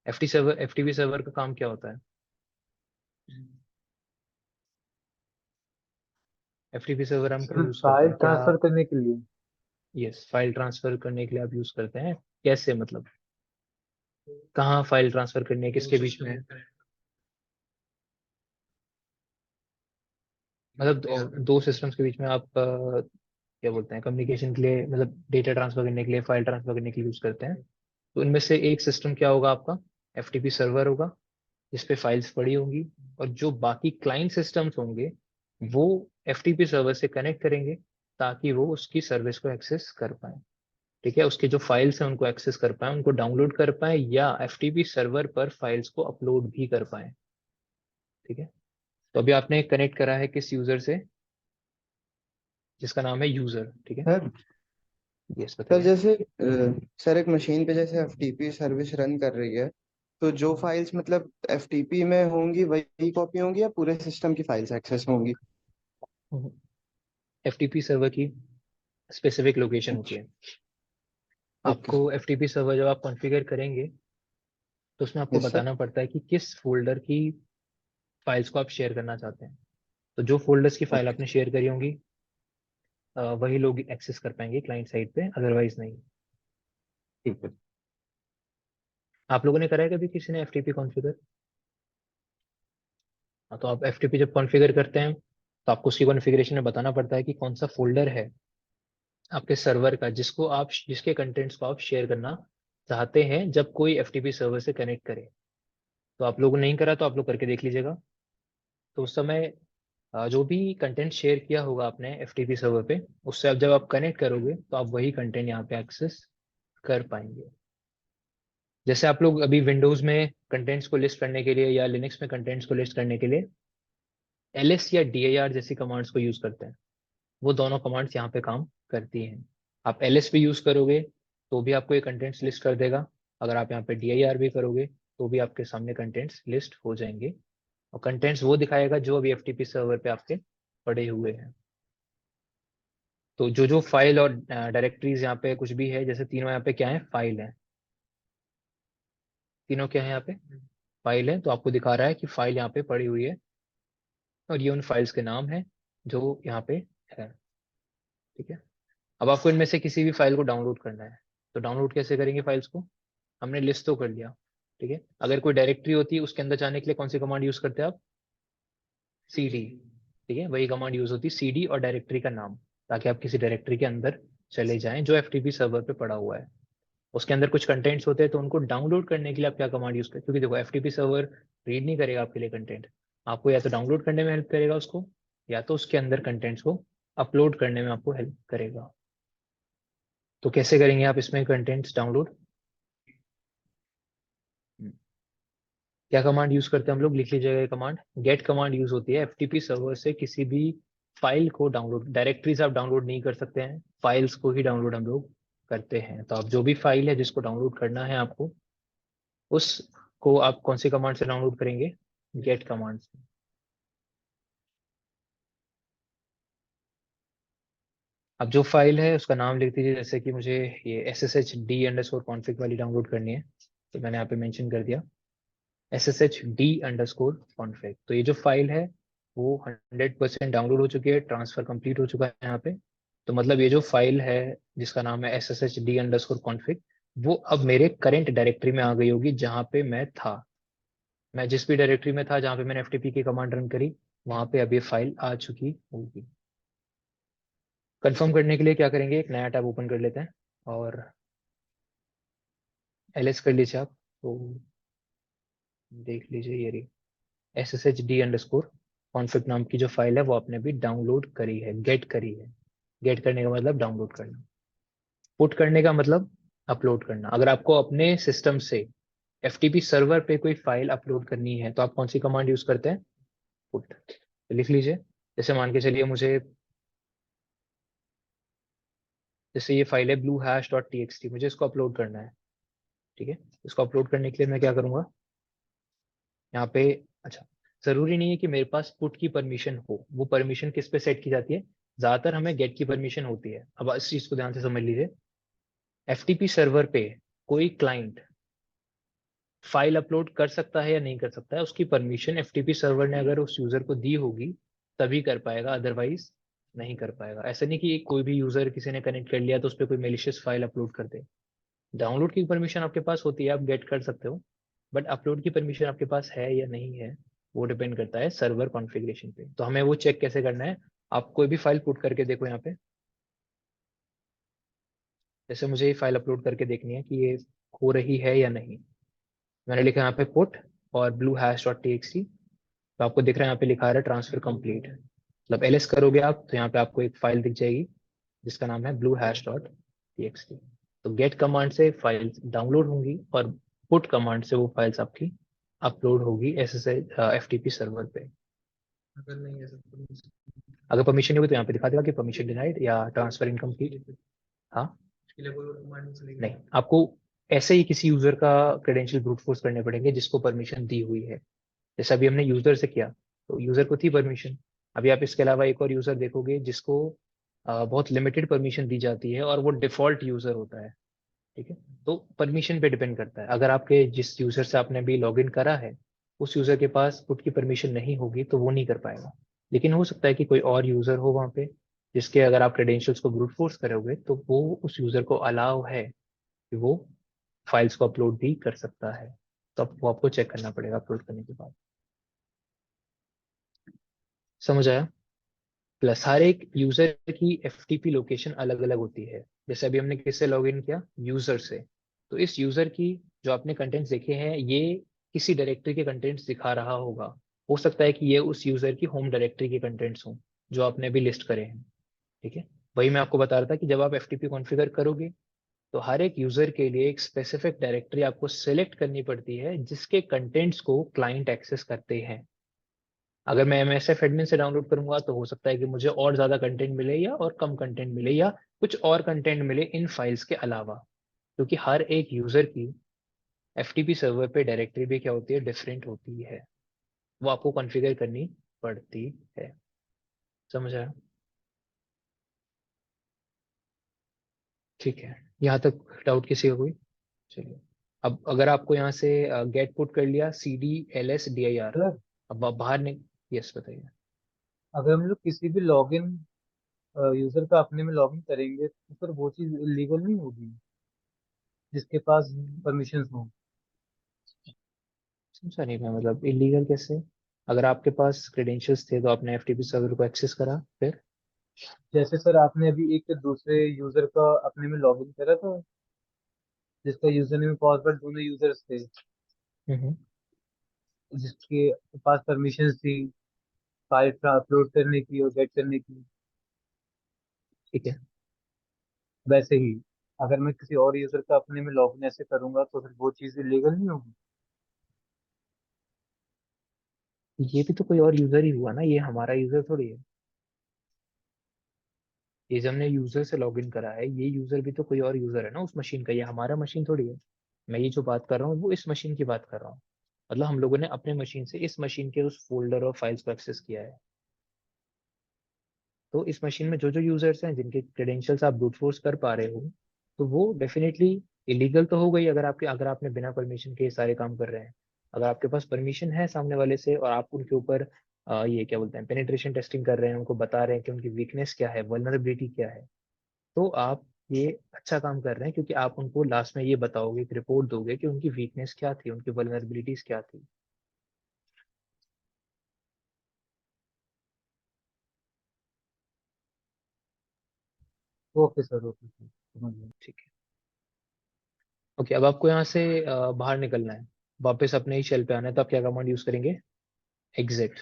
एफटीपी सर्वर का काम क्या होता है, एफटीपी सर्वर हम क्यों यूज करते फाइल हैं, क्या? ट्रांसफर करने के लिए। यस, फाइल ट्रांसफर करने के लिए आप यूज करते हैं। कैसे मतलब, कहाँ फाइल ट्रांसफर करनी है, किसके बीच में? मतलब दो सिस्टम्स के बीच में आप क्या बोलते हैं, कम्युनिकेशन के लिए, मतलब डेटा ट्रांसफर करने के लिए, फाइल ट्रांसफर करने के लिए यूज करते हैं। तो इनमें से एक सिस्टम क्या होगा आपका, एफटीपी सर्वर होगा, जिस पे फाइल्स पड़ी होंगी, और जो बाकी क्लाइंट सिस्टम्स होंगे वो एफटीपी सर्वर से कनेक्ट करेंगे ताकि वो उसकी सर्विस को एक्सेस कर पाए। ठीक है, उसके जो फाइल्स हैं उनको एक्सेस कर पाए, उनको डाउनलोड कर पाए, या एफटीपी सर्वर पर फाइल्स को अपलोड भी कर पाए। ठीक है, तो अभी आपने कनेक्ट करा है किस यूजर से, जिसका नाम है यूजर। ठीक है, सर यस सर बताइए। जैसे सर एक मशीन पे जैसे एफटीपी सर्विस रन कर रही है, तो जो फाइल्स मतलब एफटीपी में होंगी वही कॉपी होंगी या पूरे सिस्टम की फाइल्स एक्सेस होंगी? एफटीपी सर्वर की स्पेसिफिक लोकेशन होती अच्छा। है। ओके आपको सर। एफटीपी सर्वर जब आप कॉन्फ़िगर करेंगे तो उसमें आपको यस सर। बताना पड़ता है कि किस फोल्डर की फाइल्स को आप शेयर करना चाहते हैं। तो जो फोल्डर्स की फाइल ओके आपने शेयर करी होंगी वही लोग एक्सेस कर पाएंगे क्लाइंट साइड पे, अदरवाइज नहीं। ठीक है। आप लोगों ने करा है कभी किसी ने एफटीपी कॉन्फ़िगर? तो आप एफटीपी जब कॉन्फ़िगर करते हैं तो आपको उसकी कॉन्फ़िगरेशन में बताना पड़ता है कि कौन सा फोल्डर है आपके सर्वर का जिसके कंटेंट्स को आप शेयर करना चाहते हैं जब कोई एफटीपी सर्वर से कनेक्ट करे। तो आप लोगों ने नहीं करा तो आप लोग करके देख लीजिएगा। तो उस समय जो भी कंटेंट शेयर किया होगा आपने एफटीपी सर्वर पे, उससे अब जब आप कनेक्ट करोगे तो आप वही कंटेंट यहाँ पे एक्सेस कर पाएंगे। जैसे आप लोग अभी विंडोज में कंटेंट्स को लिस्ट करने के लिए या लिनक्स में कंटेंट्स को लिस्ट करने के लिए ls या dir जैसी कमांड्स को यूज करते हैं, वो दोनों कमांड्स यहाँ पे काम करती हैं। आप ls भी यूज करोगे तो भी आपको ये कंटेंट्स लिस्ट कर देगा। अगर आप यहाँ पे dir भी करोगे तो भी आपके सामने कंटेंट्स लिस्ट हो जाएंगे, और कंटेंट्स वो दिखाएगा जो अभी एफटीपी सर्वर पे आपके पड़े हुए हैं। तो जो जो फाइल और डायरेक्टरीज यहाँ पे कुछ भी है, जैसे तीनों यहाँ पे क्या है, फाइल है। तीनों क्या है यहाँ पे, फाइल है। तो आपको दिखा रहा है कि फाइल यहाँ पे पड़ी हुई है और ये उन फाइल्स के नाम है जो यहाँ पे है। ठीक है। अब आपको इनमें से किसी भी फाइल को डाउनलोड करना है, तो डाउनलोड कैसे करेंगे फाइल्स को? हमने लिस्ट तो कर लिया, ठीक है। अगर कोई डायरेक्टरी होती है उसके अंदर जाने के लिए कौन सी कमांड यूज करते हैं आप? cd। ठीक है, वही कमांड यूज होती है, cd और डायरेक्टरी का नाम, ताकि आप किसी डायरेक्टरी के अंदर चले जाएं जो एफटीपी सर्वर पे पड़ा हुआ है। उसके अंदर कुछ कंटेंट्स होते हैं तो उनको डाउनलोड करने के लिए आप क्या कमांड यूज करें? क्योंकि देखो एफटीपी सर्वर रीड नहीं करेगा आपके लिए कंटेंट, आपको या तो डाउनलोड करने में हेल्प करेगा उसको, या तो उसके अंदर कंटेंट्स को अपलोड करने में आपको हेल्प करेगा। तो कैसे करेंगे आप इसमें कंटेंट्स डाउनलोड? क्या कमांड यूज करते हैं हम लोग, लिख लीजिएगा ये कमांड। गेट कमांड यूज होती है एफटीपी सर्वर से किसी भी फाइल को डाउनलोड, डायरेक्टरीज आप डाउनलोड नहीं कर सकते हैं, फाइल्स को ही डाउनलोड हम लोग करते हैं। तो आप जो भी फाइल है जिसको डाउनलोड करना है आपको, उसको आप कौन सी कमांड से डाउनलोड करेंगे? गेट कमांड से। अब जो फाइल है उसका नाम लिख दीजिए, जैसे कि मुझे ये sshd_config वाली डाउनलोड करनी है, तो मैंने यहाँ पे मेंशन कर दिया sshd_config। तो ये जो फाइल है वो 100% डाउनलोड हो चुकी है, ट्रांसफर कंप्लीट हो चुका है यहाँ पे। तो मतलब ये जो फाइल है जिसका नाम है sshd_config, वो अब मेरे करंट डायरेक्टरी में आ गई होगी जहाँ पे मैं था। मैं जिस भी डायरेक्टरी में था जहाँ पे मैंने एफटीपी की कमांड रन करी, वहां पे अब ये फाइल आ चुकी होगी। कंफर्म करने के लिए क्या करेंगे, एक नया टैब ओपन कर लेते हैं और ls कर लीजिए आप। तो देख लीजिए ये रही sshd_config नाम की जो फाइल है वो आपने भी डाउनलोड करी है, गेट करी है। गेट करने का मतलब डाउनलोड करना, पुट करने का मतलब अपलोड करना। अगर आपको अपने सिस्टम से एफटीपी सर्वर पे कोई फाइल अपलोड करनी है तो आप कौन सी कमांड यूज करते हैं? पुट। तो लिख लीजिए, जैसे मान के चलिए मुझे, जैसे ये फाइल है bluehash.txt, मुझे इसको अपलोड करना है। ठीक है, इसको अपलोड करने के लिए मैं क्या करूंगा यहाँ पे? अच्छा, जरूरी नहीं है कि मेरे पास पुट की परमिशन हो, वो परमिशन किस पे सेट की जाती है? ज्यादातर हमें गेट की परमिशन होती है। अब इस चीज को ध्यान से समझ लीजिए, एफटीपी सर्वर पे कोई क्लाइंट फाइल अपलोड कर सकता है या नहीं कर सकता है, उसकी परमिशन एफटीपी सर्वर ने अगर उस यूजर को दी होगी तभी कर पाएगा, अदरवाइज नहीं कर पाएगा। ऐसा नहीं कि कोई भी यूजर किसी ने कनेक्ट कर लिया तो उस पर कोई मेलिशियस फाइल अपलोड कर दे। डाउनलोड की परमिशन आपके पास होती है, आप गेट कर सकते हो, बट अपलोड की परमिशन आपके पास है या नहीं है वो डिपेंड करता है सर्वर कॉन्फ़िगरेशन पे। तो हमें वो चेक कैसे करना है, आप कोई भी फाइल पुट करके देखो यहाँ पे। जैसे मुझे ये फाइल अपलोड करके देखनी है कि ये हो रही है या नहीं। मैंने लिखा यहाँ पे पुट और bluehash.txt, तो आपको दिख रहा है यहाँ पे लिखा है ट्रांसफर कंप्लीट। मतलब ls करोगे आप तो यहाँ पे आपको एक फाइल दिख जाएगी जिसका नाम है bluehash.txt। तो गेट कमांड से फाइल्स डाउनलोड होंगी और पुट कमांड से वो फाइल्स आपकी अपलोड होगी एफटीपी सर्वर पे। अगर परमिशन होगी तो यहाँ पे दिखा देगा कि परमिशन डिनाइड या ट्रांसफर इनकम्प्लीट। हाँ, नहीं, आपको ऐसे ही किसी यूजर का क्रेडेंशियल ब्रूट फोर्स करने पड़ेंगे जिसको परमिशन दी हुई है। जैसे अभी हमने यूजर से किया तो यूजर को थी परमिशन। अभी आप इसके अलावा एक और यूजर देखोगे जिसको बहुत लिमिटेड परमिशन दी जाती है और वो डिफॉल्ट यूजर होता है। ठीक है, तो परमिशन पे डिपेंड करता है। अगर आपके जिस यूजर से आपने भी लॉगिन करा है उस यूजर के पास पुट की परमिशन नहीं होगी तो वो नहीं कर पाएगा। लेकिन हो सकता है कि कोई और यूजर हो वहां पे जिसके अगर आप क्रेडेंशियल्स को ब्रूट फोर्स करोगे तो वो उस यूजर को अलाउ है कि वो फाइल्स को अपलोड भी कर सकता है। तो वो आपको चेक करना पड़ेगा अपलोड करने के बाद। समझ आया? प्लस हर एक यूजर की एफटीपी लोकेशन अलग अलग होती है। जैसे अभी हमने किससे लॉग इन किया, यूजर से। तो इस यूजर की जो आपने कंटेंट्स देखे हैं, ये किसी डायरेक्टरी के कंटेंट्स दिखा रहा होगा। हो सकता है कि ये उस यूजर की होम डायरेक्टरी के कंटेंट्स हों जो आपने अभी लिस्ट करे हैं। ठीक है, वही मैं आपको बता रहा था कि जब आप एफटीपी कॉन्फ़िगर करोगे तो हर एक यूजर के लिए एक स्पेसिफिक डायरेक्टरी आपको सेलेक्ट करनी पड़ती है जिसके कंटेंट्स को क्लाइंट एक्सेस करते हैं। अगर मैं एमएसएफ एडमिन से डाउनलोड करूंगा तो हो सकता है कि मुझे और ज्यादा कंटेंट मिले या और कम कंटेंट मिले या कुछ और कंटेंट मिले इन फाइल्स के अलावा, क्योंकि हर एक यूजर की एफटीपी सर्वर पे डायरेक्टरी भी क्या होती है, डिफरेंट होती है। वो आपको कॉन्फ़िगर करनी पड़ती है। समझ आया? ठीक है, यहाँ तक डाउट किसी का कोई? चलिए, अब अगर आपको यहाँ से गेट पुट कर लिया CDLS DIR, सर अब आप बाहर नहीं। यस, बताइए। अगर हम लोग किसी भी लॉगिन यूजर का अपने में लॉगिन करेंगे तो सर वो चीज इलीगल नहीं होगी जिसके पास परमिशंस हो। समझा नहीं मैं, मतलब इलीगल कैसे? अगर आपके पास क्रेडेंशियल्स थे तो आपने एफटीपी सर्वर को एक्सेस करा, फिर? जैसे सर आपने अभी एक दूसरे यूजर का अपने में लॉगिन करा था जिसका यूजर नेम पासवर्ड दोनों यूजर्स थे, हम्म। जिसके पास परमिशंस थी फाइल अपलोड करने की और गेट करने की। ठीक है, वैसे ही अगर मैं किसी और यूजर का अपने में लॉगिन ऐसे करूंगा तो फिर वो चीज इलीगल नहीं होगी। ये भी तो कोई और यूजर ही हुआ ना, ये हमारा यूजर थोड़ी है। ये जो हमने यूजर से लॉगिन करा है, ये यूजर भी तो कोई और यूजर है ना उस मशीन का, ये हमारा मशीन थोड़ी है। मैं ये जो बात कर रहा हूँ वो इस मशीन की बात कर रहा हूँ। मतलब हम लोगों ने अपने मशीन से इस मशीन के उस फोल्डर और फाइल्स को एक्सेस किया है। तो इस मशीन में जो जो यूजर्स हैं जिनके क्रेडेंशियल्स आप ब्रूट फोर्स कर पा रहे हो, तो वो डेफिनेटली इलीगल तो हो गई। अगर आपने बिना परमिशन के ये सारे काम कर रहे हैं। अगर आपके पास परमिशन है सामने वाले से और आप उनके ऊपर ये क्या बोलते हैं, पेनिट्रेशन टेस्टिंग कर रहे हैं, उनको बता रहे हैं कि उनकी वीकनेस क्या है, वल्नरेबिलिटी क्या है, तो आप ये अच्छा काम कर रहे हैं, क्योंकि आप उनको लास्ट में ये बताओगे, एक रिपोर्ट दोगे कि उनकी वीकनेस क्या थी, उनकी वल्नरेबिलिटीज क्या थी। ओके सर, ओके सर, समझ गया। ठीक है। ओके, अब आपको यहाँ से बाहर निकलना है, वापस अपने ही शेल पे आना है, तो आप क्या कमांड यूज करेंगे? एग्जिट।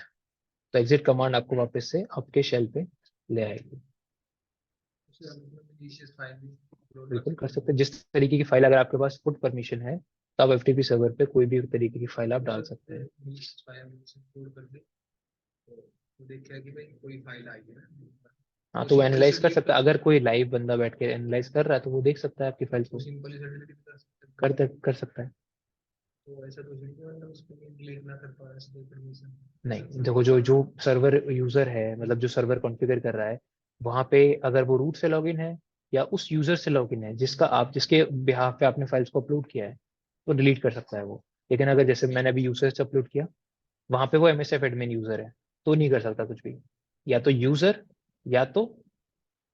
तो एग्जिट कमांड आपको वापस से आपके शेल पे ले आएगी। बिल्कुल कर सकते हैं, जिस तरीके की फाइल अगर आपके पास पुट परमिशन है तो आप एफटीपी सर्वर पे कोई भी तरीके की फाइल आप डाल सकते हैं। हाँ, तो वो एनालाइज कर सकता है, अगर कोई लाइव बंदा बैठ के एनालाइज कर रहा है तो वो देख सकता है आपकी फाइल को। कर सकता है। नहीं, देखो, जो जो सर्वर यूजर है, मतलब जो सर्वर कॉन्फ़िगर कर रहा है, वहां पे अगर वो रूट से लॉगिन है या उस यूजर से लॉगिन है जिसके बिहाफ पे आपने फाइल्स को अपलोड किया है, तो डिलीट कर सकता है वो। लेकिन अगर जैसे मैंने अभी यूजर से अपलोड किया, वहां पे वो एमएसएफ एडमिन यूजर है, तो नहीं कर सकता कुछ भी। या तो यूजर या तो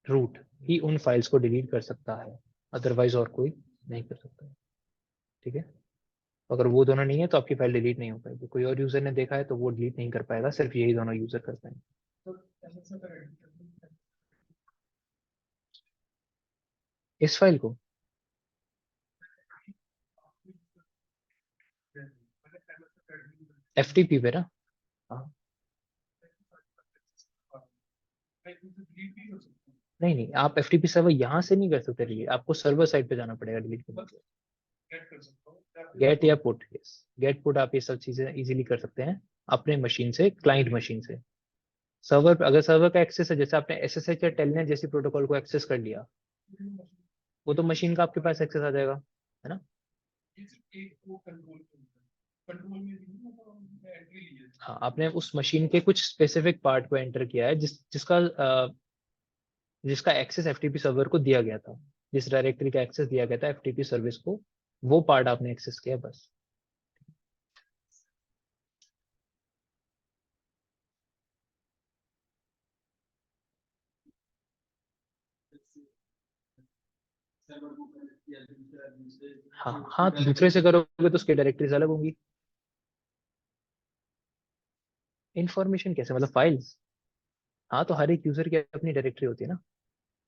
रूट ही उन फाइल्स को डिलीट कर सकता है, अदरवाइज और कोई नहीं कर सकता है। ठीक है, अगर वो दोनों नहीं है तो आपकी फाइल डिलीट नहीं हो पाएगी। कोई और यूजर ने देखा है तो वो डिलीट नहीं कर पाएगा, सिर्फ यही दोनों यूजर कर पाएंगे। इस फाइल को एफटीपी पे ना। हाँ, नहीं नहीं, आप एफटीपी सर्वर यहाँ से नहीं कर सकते डिलीट, आपको सर्वर साइड पे जाना पड़ेगा डिलीट करने के लिए। गेट या पुट, यस, गेट पुट आप ये सब चीजें इजीली कर सकते हैं अपने मशीन से, क्लाइंट मशीन से। सर्वर, अगर सर्वर का एक्सेस है, जैसे आपने एसएसएच या टेलनेट जैसी प्रोटोकॉल को एक्सेस कर लिया, वो तो मशीन का आपके पास एक्सेस आ जाएगा, है ना? हाँ, आपने उस मशीन के कुछ स्पेसिफिक पार्ट को एंटर किया है जिसका एक्सेस एफटीपी सर्वर को दिया गया था, जिस डायरेक्टरी का एक्सेस दिया गया था एफटीपी सर्विस को, वो पार्ट आपने एक्सेस किया बस। हाँ हाँ, तो दूसरे से करोगे तो उसकी डायरेक्टरीज अलग होंगी। इंफॉर्मेशन कैसे, मतलब फाइल्स? हाँ, तो हर एक यूजर की अपनी डायरेक्टरी होती है ना।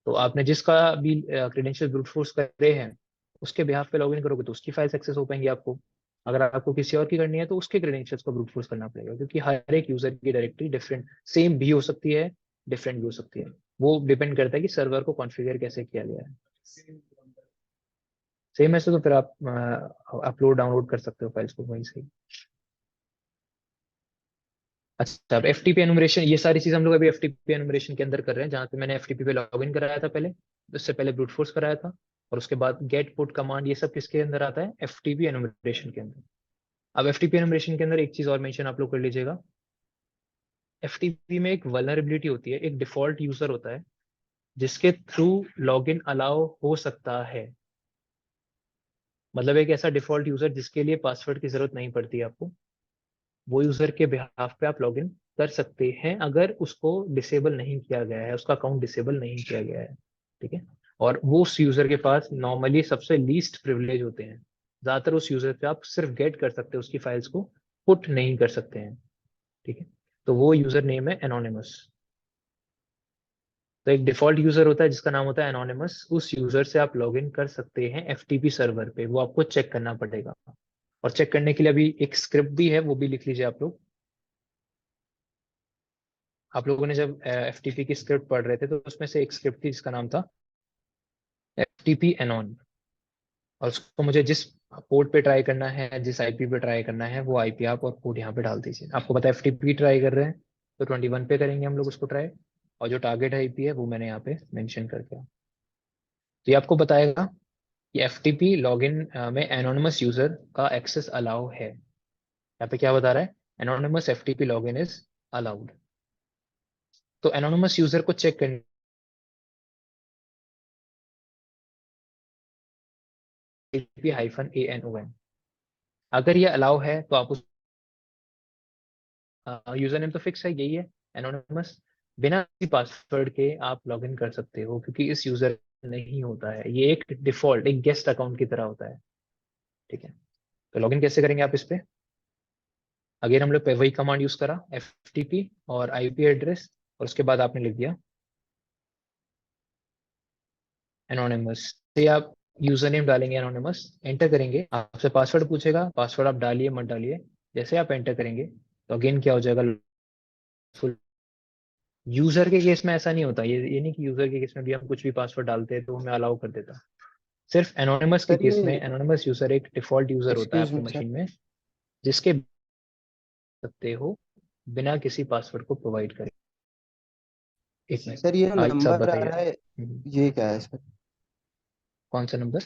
तो आपने जिसका भी क्रेडेंशियल ब्रूट फोर्स करे हैं, उसके बिहाफ पे लॉगिन करोगे तो उसकी फाइल्स एक्सेस हो पाएंगी आपको। अगर आपको किसी और की करनी है तो उसके क्रेडेंशियल्स को ब्रूट फोर्स करना पड़ेगा, क्योंकि हर एक यूजर की डायरेक्टरी डिफरेंट, सेम भी हो सकती है, डिफरेंट भी हो सकती है। वो डिपेंड करता है कि सर्वर को कॉन्फ़िगर कैसे किया गया है। सेम ऐसे तो फिर आप अपलोड डाउनलोड कर सकते हो फाइल्स को वहीं से ही। अच्छा, अब एफटीपी एनुमरेशन, ये सारी चीज हम लोग अभी एफटीपी एनुमरेशन के अंदर कर रहे हैं, जहाँ पे मैंने एफटीपी पे लॉगिन कराया था पहले, उससे पहले ब्रूट फोर्स कराया था, और उसके बाद गेट पुट कमांड, ये सब किसके अंदर आता है? एफटीपी एनुमरेशन के अंदर। अब एफटीपी एनुमरेशन के अंदर एक चीज और मेंशन आप लोग कर लीजिएगा। एफटीपी में एक वल्नरेबिलिटी होती है, एक डिफॉल्ट यूजर होता है जिसके थ्रू लॉगिन अलाउ हो सकता है। मतलब एक ऐसा डिफॉल्ट यूजर जिसके लिए पासवर्ड की जरूरत नहीं पड़ती आपको, वो यूजर के बिहाफ पे आप लॉगिन कर सकते हैं, अगर उसको डिसेबल नहीं किया गया है, उसका अकाउंट डिसेबल नहीं किया गया है। ठीक है। और वो उस यूजर के पास नॉर्मली सबसे लीस्ट प्रिविलेज होते हैं। ज्यादातर उस यूजर पे आप सिर्फ गेट कर सकते हो, उसकी फाइल्स को पुट नहीं कर सकते हैं। ठीक है। तो वो यूजर नेम है एनोनिमस। तो एक डिफॉल्ट यूजर होता है जिसका नाम होता है एनोनिमस, उस यूजर से आप लॉगिन कर सकते हैं एफटीपी सर्वर पे, वो आपको चेक करना पड़ेगा। और चेक करने के लिए अभी एक स्क्रिप्ट भी है, वो भी लिख लीजिए आप लोग। आप लोगों ने जब एफटीपी की स्क्रिप्ट पढ़ रहे थे तो उसमें से एक स्क्रिप्ट थी जिसका नाम था एफटीपी एनॉन। और उसको मुझे जिस पोर्ट पे ट्राई करना है, जिस आईपी पे ट्राई करना है, वो आईपी आप और पोर्ट यहाँ पे डाल दीजिए। आपको पता है एफटीपी ट्राई कर रहे हैं तो 21 पे करेंगे हम लोग उसको ट्राई, और जो टारगेट आईपी है वो मैंने यहाँ पे मेंशन कर दिया। तो ये आपको बताएगा कि एफटीपी लॉगिन में एनोनिमस यूजर का एक्सेस अलाउ है। यहाँ पे क्या बता रहा है? Anonymous FTP login is allowed. तो एनोनिमस यूजर को चेक करने -anon, अगर ये अलाउ है तो आप उस यूजर नेम तो फिक्स है, यही है एनोनिमस। बिना किसी पासवर्ड के आप लॉगिन कर सकते हो, क्योंकि इस यूजर नहीं होता है, ये एक डिफॉल्ट, एक गेस्ट अकाउंट की तरह होता है। ठीक है। तो लॉगिन कैसे करेंगे आप इस पे? अगेन हम लोग वही कमांड यूज करा, एफटीपी और आईपी एड्रेस, और उसके बाद आपने लिख दिया एनोनिमस से आप यूजर नेम डालेंगे, एनोनिमस एंटर करेंगे, आपसे पासवर्ड पूछेगा, पासवर्ड आप डालिए मत डालिए। जैसे आप एंटर करेंगे तो अगेन क्या हो जाएगा? फुल। यूजर के केस में ऐसा नहीं होता, ये नहीं कि यूजर के केस में भी हम कुछ भी पासवर्ड डालते हैं तो हमें अलाउ कर देता। सिर्फ एनोनिमस के सर केस में ये एनोनिमस यूजर एक डिफॉल्ट यूजर होता है एक्सक्यूज आपकी मी सर। मशीन में, जिसके सकते हो बिना किसी पासवर्ड को प्रोवाइड करे। एक मिनट, सर ये जो आज सब नंबर आ बताइए। रहा है ये क्या है सर? कौन सा नंबर?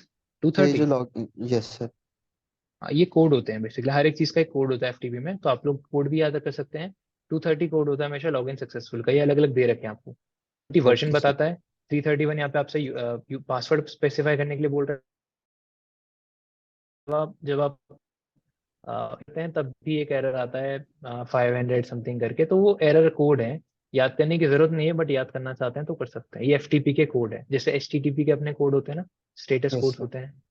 टू ये थर्टी जो लॉग, यस सर। ये कोड होते हैं बेसिकली, हर एक चीज का एक कोड होता है एफटीपी में, तो आप लोग कोड भी याद कर सकते हैं। 230 कोड होता है हमेशा लॉगिन सक्सेसफुल का, ये अलग अलग दे रखे हैं आपको। Version okay sir. बताता है। 331 यहाँ पे आपसे पासवर्ड स्पेसिफाई करने के लिए बोल रहे हैं। जब आप करते हैं तब भी एक एरर आता है 500 समथिंग करके, तो वो एरर कोड है, याद करने की जरूरत नहीं है, बट याद करना चाहते हैं तो कर सकते हैं। ये एफटीपी के कोड है, जैसे एचटीटीपी के अपने कोड होते हैं ना, स्टेटस यस कोड सर। होते हैं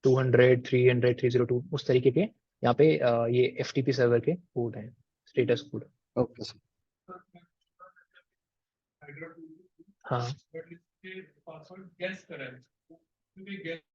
200 300 302, उस तरीके के यहाँ पे ये एफटीपी सर्वर के कोड हैं, स्टेटस कोड। Okay sir. हाँ।